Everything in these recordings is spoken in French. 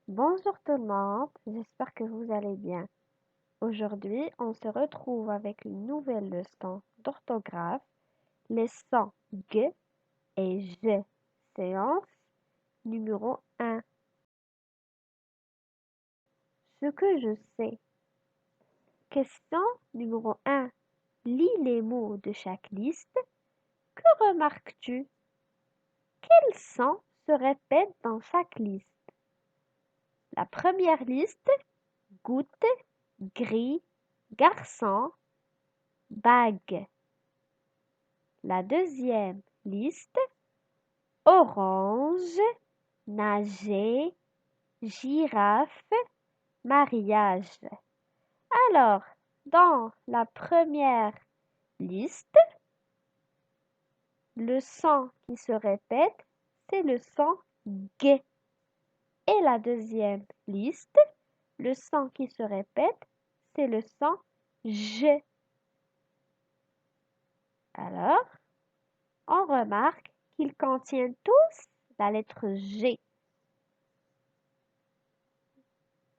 Bonjour tout le monde, j'espère que vous allez bien. Aujourd'hui, on se retrouve avec une nouvelle leçon d'orthographe, les sons G et G. Séance numéro 1. Ce que je sais. Question numéro 1. Lis les mots de chaque liste. Que remarques-tu? Quels sons se répètent dans chaque liste? La première liste, goutte, gris, garçon, bague. La deuxième liste, orange, nager, girafe, mariage. Alors, dans la première liste, le son qui se répète, c'est le son G. Et la deuxième liste, le son qui se répète, c'est le son G. Alors, on remarque qu'ils contiennent tous la lettre G.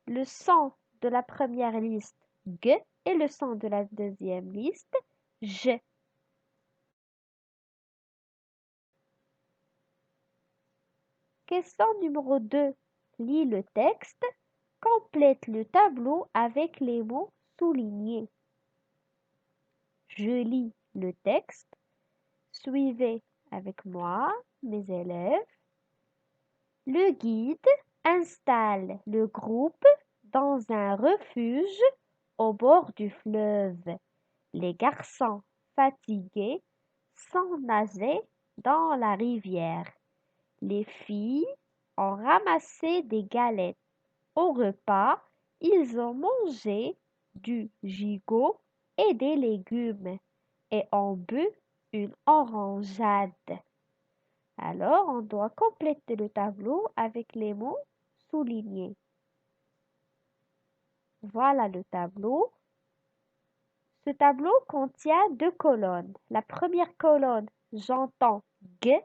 Le son de la première liste G et le son de la deuxième liste G. Question numéro 2. Lis le texte. Complète le tableau avec les mots soulignés. Je lis le texte. Suivez avec moi, mes élèves. Le guide installe le groupe dans un refuge au bord du fleuve. Les garçons fatigués sont nagés dans la rivière. Les filles ont ramassé des galettes. Au repas, ils ont mangé du gigot et des légumes et ont bu une orangeade. Alors, on doit compléter le tableau avec les mots soulignés. Voilà le tableau. Ce tableau contient deux colonnes. La première colonne, j'entends G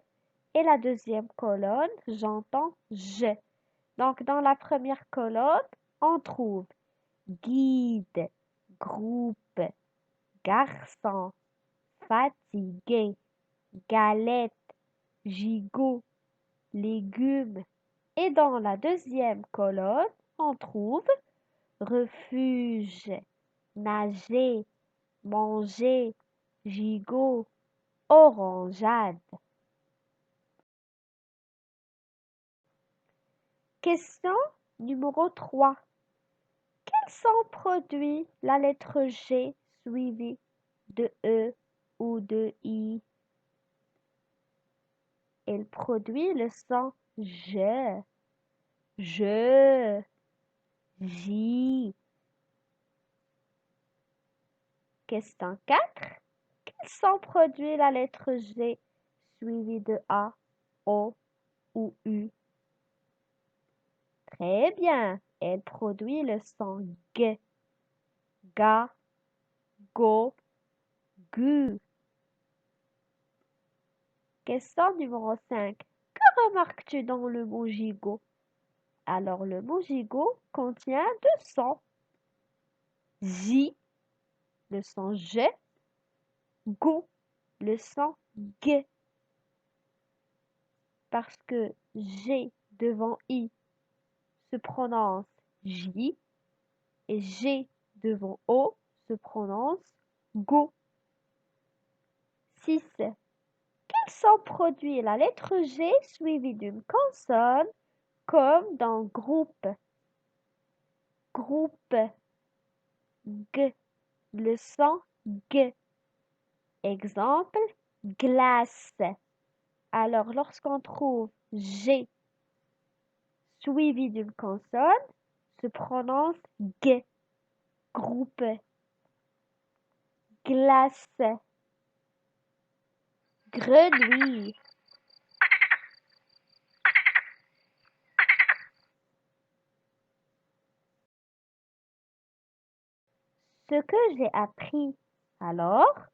et la deuxième colonne, j'entends je. Donc, dans la première colonne, on trouve guide, groupe, garçon, fatigué, galette, gigot, légumes. Et dans la deuxième colonne, on trouve refuge, nager, manger, gigot, orangeade. Question numéro 3. Quel son produit la lettre G suivie de E ou de I? Elle produit le son je, J. Question 4. Quel son produit la lettre G suivie de A, O ou U? Très bien, elle produit le son G, ga, go, gu. Question numéro 5. Que remarques-tu dans le mot gigot? Alors, le mot gigot contient deux sons. J, le son G, go, le son G. Parce que G devant I se prononce J et G devant O se prononce go. 6. Quel son produit la lettre G suivie d'une consonne comme dans groupe? Groupe, G, le son G. Exemple, glace. Alors, lorsqu'on trouve G suivi d'une consonne, se prononce G. Groupe, glace, grenouille. Ce que j'ai appris, alors,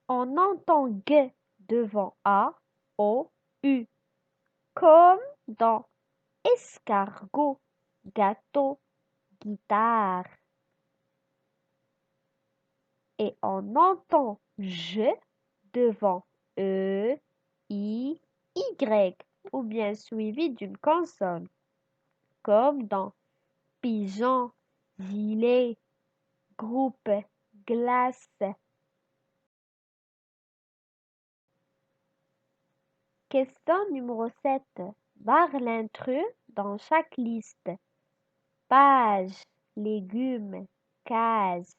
on entend G devant A, O, U, comme dans escargot. gâteau, guitare. Et on entend je devant E, I, Y ou bien suivi d'une consonne, comme dans pigeon, gilet, groupe, glace. Question numéro 7. Barre l'intrus dans chaque liste. Page, légumes, case,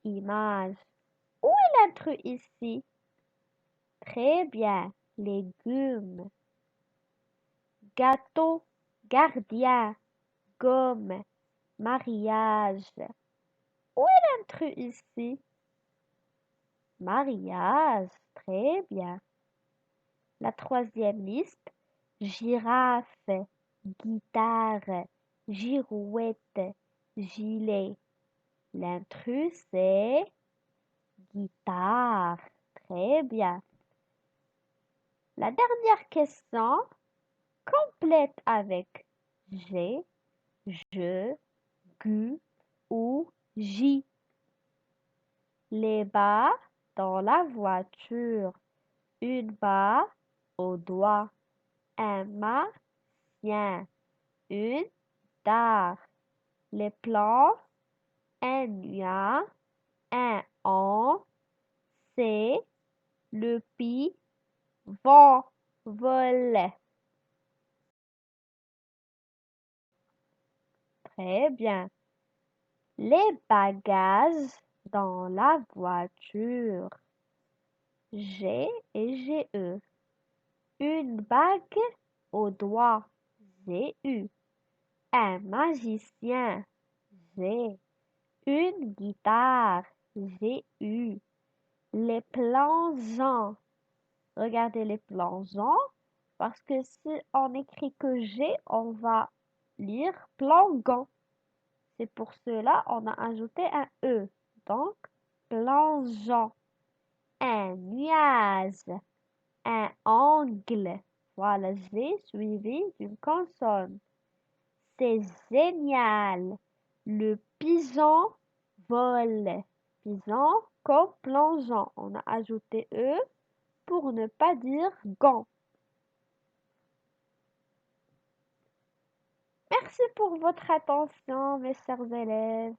image. Où est l'intrus ici? Très bien, légumes. Gâteau, gardien, gomme, mariage. Où est l'intrus ici? Mariage, très bien. La troisième liste, girafe, guitare, girouette, gilet. L'intrus, c'est guitare. Très bien. La dernière question, complète avec j'ai, je, gu ou j. Les bas dans la voiture. Une bas au doigt. Un martien. Une tare. Les plans. Un nuage. Un on. C'est le pi. Vent. Vol. Très bien. Les bagages dans la voiture. G et GE. Une bague au doigt. GU. Un magicien. G. Une guitare. GU. Les plongeons. Regardez les plongeons. Parce que si on écrit que G, on va lire plongeon. C'est pour cela on a ajouté un E. Donc, plongeon. Un nuage. Un ongle. Voilà, G suivi d'une consonne. C'est génial. Le pigeon vole. Pigeon comme plongeon. On a ajouté E pour ne pas dire gant. Merci pour votre attention, mes chers élèves.